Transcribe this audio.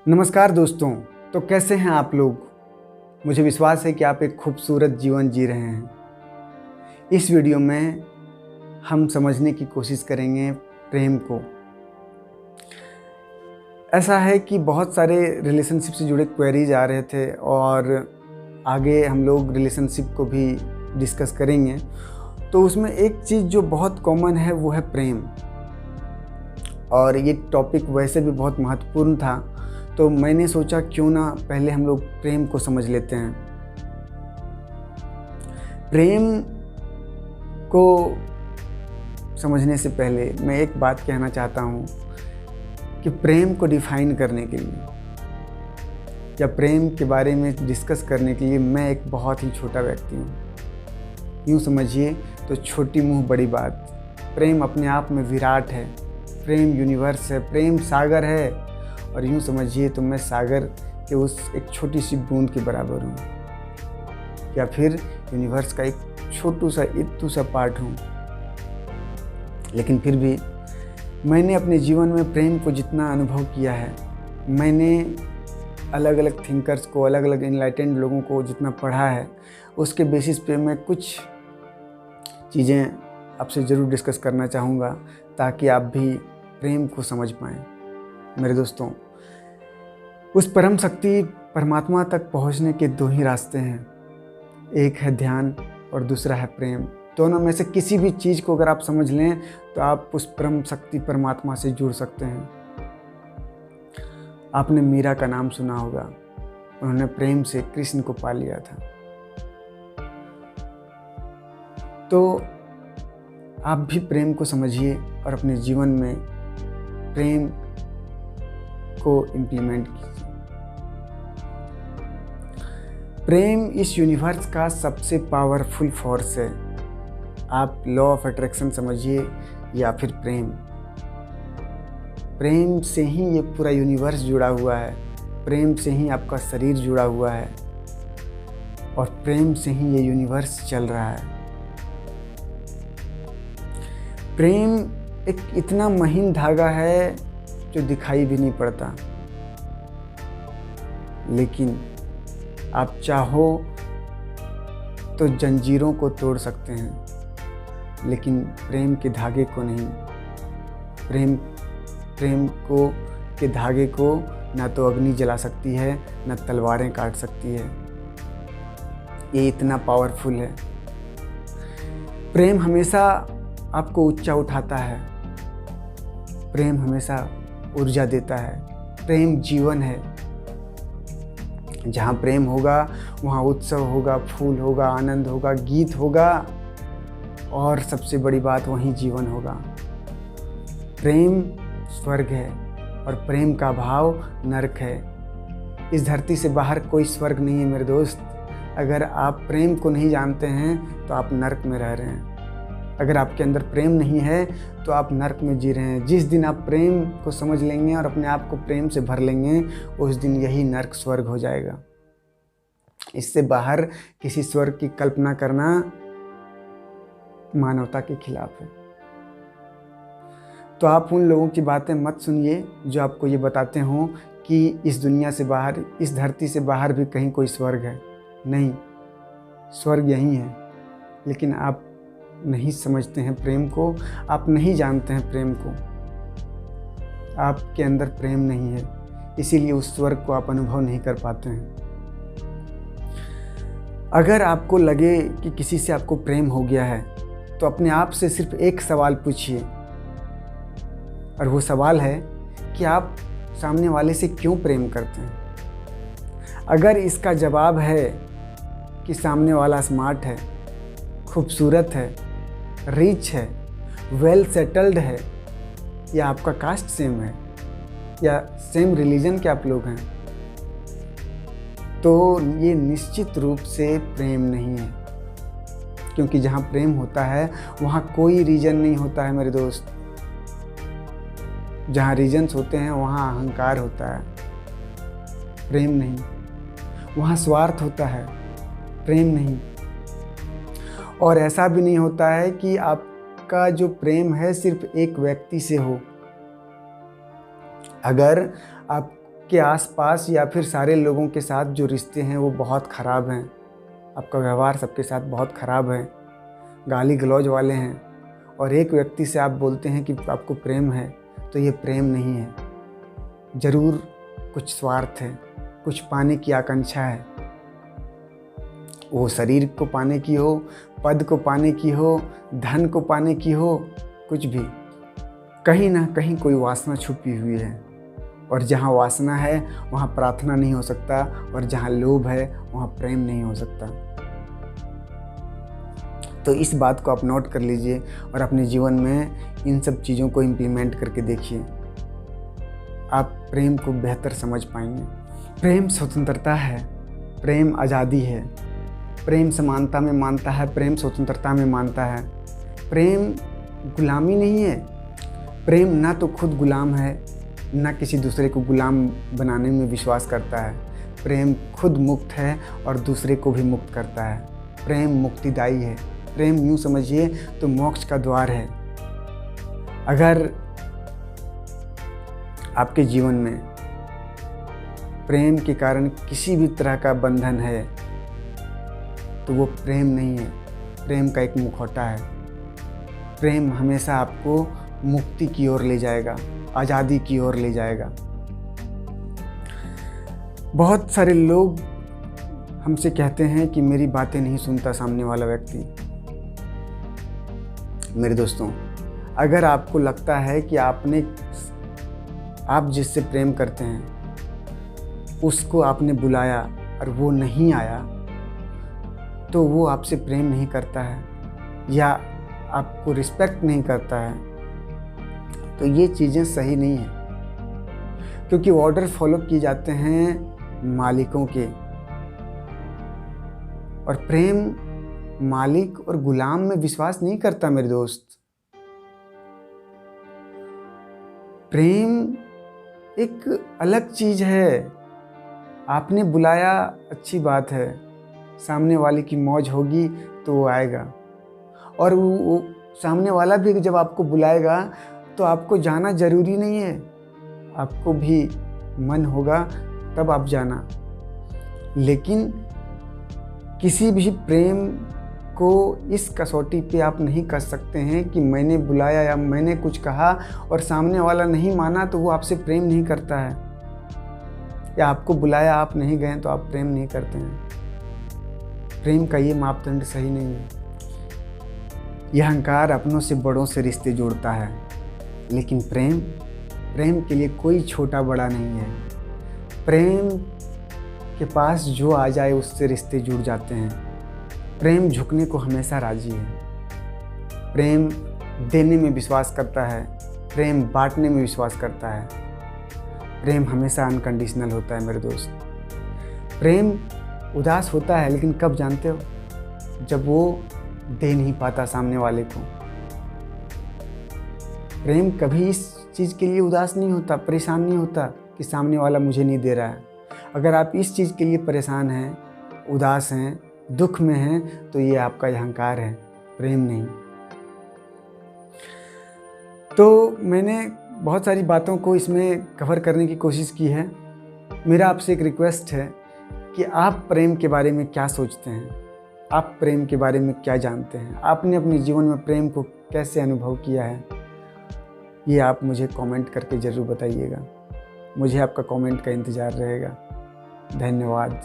नमस्कार दोस्तों। तो कैसे हैं आप लोग। मुझे विश्वास है कि आप एक खूबसूरत जीवन जी रहे हैं। इस वीडियो में हम समझने की कोशिश करेंगे प्रेम को। ऐसा है कि बहुत सारे रिलेशनशिप से जुड़े क्वेरीज आ रहे थे और आगे हम लोग रिलेशनशिप को भी डिस्कस करेंगे। तो उसमें एक चीज़ जो बहुत कॉमन है वो है प्रेम, और ये टॉपिक वैसे भी बहुत महत्वपूर्ण था। तो मैंने सोचा क्यों ना पहले हम लोग प्रेम को समझ लेते हैं। प्रेम को समझने से पहले मैं एक बात कहना चाहता हूँ कि प्रेम को डिफाइन करने के लिए या प्रेम के बारे में डिस्कस करने के लिए मैं एक बहुत ही छोटा व्यक्ति हूँ। यूँ समझिए तो छोटी मुँह बड़ी बात। प्रेम अपने आप में विराट है, प्रेम यूनिवर्स है, प्रेम सागर है, और यूँ समझिए तो मैं सागर के उस एक छोटी सी बूंद के बराबर हूँ, या फिर यूनिवर्स का एक छोटू सा इत्तू सा पार्ट हूँ। लेकिन फिर भी मैंने अपने जीवन में प्रेम को जितना अनुभव किया है, मैंने अलग अलग थिंकर्स को, अलग अलग इनलाइटेंड लोगों को जितना पढ़ा है, उसके बेसिस पे मैं कुछ चीज़ें आपसे ज़रूर डिस्कस करना चाहूँगा ताकि आप भी प्रेम को समझ पाएँ। मेरे दोस्तों, उस परम शक्ति परमात्मा तक पहुंचने के दो ही रास्ते हैं, एक है ध्यान और दूसरा है प्रेम। दोनों में से किसी भी चीज़ को अगर आप समझ लें तो आप उस परम शक्ति परमात्मा से जुड़ सकते हैं। आपने मीरा का नाम सुना होगा, उन्होंने प्रेम से कृष्ण को पा लिया था। तो आप भी प्रेम को समझिए और अपने जीवन में प्रेम को इम्प्लीमेंट कीजिए। प्रेम इस यूनिवर्स का सबसे पावरफुल फोर्स है। आप लॉ ऑफ अट्रैक्शन समझिए या फिर प्रेम से ही ये पूरा यूनिवर्स जुड़ा हुआ है, प्रेम से ही आपका शरीर जुड़ा हुआ है, और प्रेम से ही ये यूनिवर्स चल रहा है। प्रेम एक इतना महीन धागा है जो दिखाई भी नहीं पड़ता, लेकिन आप चाहो तो जंजीरों को तोड़ सकते हैं, लेकिन प्रेम के धागे को नहीं। प्रेम के धागे को ना तो अग्नि जला सकती है, ना तलवारें काट सकती है। ये इतना पावरफुल है। प्रेम हमेशा आपको ऊंचा उठाता है, प्रेम हमेशा ऊर्जा देता है। प्रेम जीवन है। जहाँ प्रेम होगा वहाँ उत्सव होगा, फूल होगा, आनंद होगा, गीत होगा, और सबसे बड़ी बात वहीं जीवन होगा। प्रेम स्वर्ग है और प्रेम का भाव नरक है। इस धरती से बाहर कोई स्वर्ग नहीं है मेरे दोस्त। अगर आप प्रेम को नहीं जानते हैं तो आप नरक में रह रहे हैं। अगर आपके अंदर प्रेम नहीं है तो आप नरक में जी रहे हैं। जिस दिन आप प्रेम को समझ लेंगे और अपने आप को प्रेम से भर लेंगे, उस दिन यही नरक स्वर्ग हो जाएगा। इससे बाहर किसी स्वर्ग की कल्पना करना मानवता के खिलाफ है। तो आप उन लोगों की बातें मत सुनिए जो आपको ये बताते हों कि इस दुनिया से बाहर, इस धरती से बाहर भी कहीं कोई स्वर्ग है। नहीं, स्वर्ग यही है, लेकिन आप नहीं समझते हैं प्रेम को, आप नहीं जानते हैं प्रेम को। आपके अंदर प्रेम नहीं है, इसीलिए उस स्वर्ग को आप अनुभव नहीं कर पाते हैं। अगर आपको लगे कि किसी से आपको प्रेम हो गया है तो अपने आप से सिर्फ एक सवाल पूछिए, और वो सवाल है कि आप सामने वाले से क्यों प्रेम करते हैं। अगर इसका जवाब है कि सामने वाला स्मार्ट है, खूबसूरत है, रिच है, वेल सेटल्ड है, या आपका कास्ट सेम है, या सेम रिलीजन के आप लोग हैं, तो ये निश्चित रूप से प्रेम नहीं है। क्योंकि जहाँ प्रेम होता है वहाँ कोई रीजन नहीं होता है मेरे दोस्त। जहाँ रीजन्स होते हैं वहाँ अहंकार होता है, प्रेम नहीं। वहाँ स्वार्थ होता है, प्रेम नहीं। और ऐसा भी नहीं होता है कि आपका जो प्रेम है सिर्फ एक व्यक्ति से हो। अगर आप आपके आसपास या फिर सारे लोगों के साथ जो रिश्ते हैं वो बहुत ख़राब हैं, आपका व्यवहार सबके साथ बहुत ख़राब है, गाली गलौज वाले हैं, और एक व्यक्ति से आप बोलते हैं कि आपको प्रेम है, तो ये प्रेम नहीं है। ज़रूर कुछ स्वार्थ है, कुछ पाने की आकांक्षा है। वो शरीर को पाने की हो, पद को पाने की हो, धन को पाने की हो, कुछ भी, कहीं ना कहीं कोई वासना छुपी हुई है। और जहाँ वासना है वहाँ प्रार्थना नहीं हो सकता, और जहाँ लोभ है वहाँ प्रेम नहीं हो सकता। तो इस बात को आप नोट कर लीजिए और अपने जीवन में इन सब चीज़ों को इम्प्लीमेंट करके देखिए। आप प्रेम को बेहतर समझ पाएंगे। प्रेम स्वतंत्रता है, प्रेम आज़ादी है, प्रेम समानता में मानता है, प्रेम स्वतंत्रता में मानता है। प्रेम गुलामी नहीं है। प्रेम ना तो खुद गुलाम है, ना किसी दूसरे को गुलाम बनाने में विश्वास करता है। प्रेम खुद मुक्त है और दूसरे को भी मुक्त करता है। प्रेम मुक्तिदायी है। प्रेम यूँ समझिए तो मोक्ष का द्वार है। अगर आपके जीवन में प्रेम के कारण किसी भी तरह का बंधन है तो वो प्रेम नहीं है, प्रेम का एक मुखौटा है। प्रेम हमेशा आपको मुक्ति की ओर ले जाएगा, आज़ादी की ओर ले जाएगा। बहुत सारे लोग हमसे कहते हैं कि मेरी बातें नहीं सुनता सामने वाला व्यक्ति। मेरे दोस्तों, अगर आपको लगता है कि आप जिससे प्रेम करते हैं उसको आपने बुलाया और वो नहीं आया, तो वो आपसे प्रेम नहीं करता है या आपको रिस्पेक्ट नहीं करता है, तो ये चीज़ें सही नहीं है। क्योंकि ऑर्डर फॉलो किए जाते हैं मालिकों के, और प्रेम मालिक और गुलाम में विश्वास नहीं करता मेरे दोस्त। प्रेम एक अलग चीज़ है। आपने बुलाया, अच्छी बात है, सामने वाले की मौज होगी तो वो आएगा, और वो सामने वाला भी जब आपको बुलाएगा तो आपको जाना ज़रूरी नहीं है। आपको भी मन होगा तब आप जाना। लेकिन किसी भी प्रेम को इस कसौटी पे आप नहीं कर सकते हैं कि मैंने बुलाया या मैंने कुछ कहा और सामने वाला नहीं माना तो वो आपसे प्रेम नहीं करता है, या आपको बुलाया आप नहीं गए तो आप प्रेम नहीं करते हैं। प्रेम का ये मापदंड सही नहीं है। यह अहंकार अपनों से बड़ों से रिश्ते जोड़ता है, लेकिन प्रेम के लिए कोई छोटा बड़ा नहीं है। प्रेम के पास जो आ जाए उससे रिश्ते जुड़ जाते हैं। प्रेम झुकने को हमेशा राजी है। प्रेम देने में विश्वास करता है, प्रेम बांटने में विश्वास करता है। प्रेम हमेशा अनकंडीशनल होता है मेरे दोस्त। प्रेम उदास होता है, लेकिन कब जानते हो? जब वो दे नहीं पाता सामने वाले को। प्रेम कभी इस चीज़ के लिए उदास नहीं होता, परेशान नहीं होता कि सामने वाला मुझे नहीं दे रहा है। अगर आप इस चीज़ के लिए परेशान हैं, उदास हैं, दुख में हैं, तो ये आपका अहंकार है, प्रेम नहीं। तो मैंने बहुत सारी बातों को इसमें कवर करने की कोशिश की है। मेरा आपसे एक रिक्वेस्ट है कि आप प्रेम के बारे में क्या सोचते हैं, आप प्रेम के बारे में क्या जानते हैं, आपने अपने जीवन में प्रेम को कैसे अनुभव किया है, ये आप मुझे कमेंट करके ज़रूर बताइएगा। मुझे आपका कमेंट का इंतज़ार रहेगा। धन्यवाद।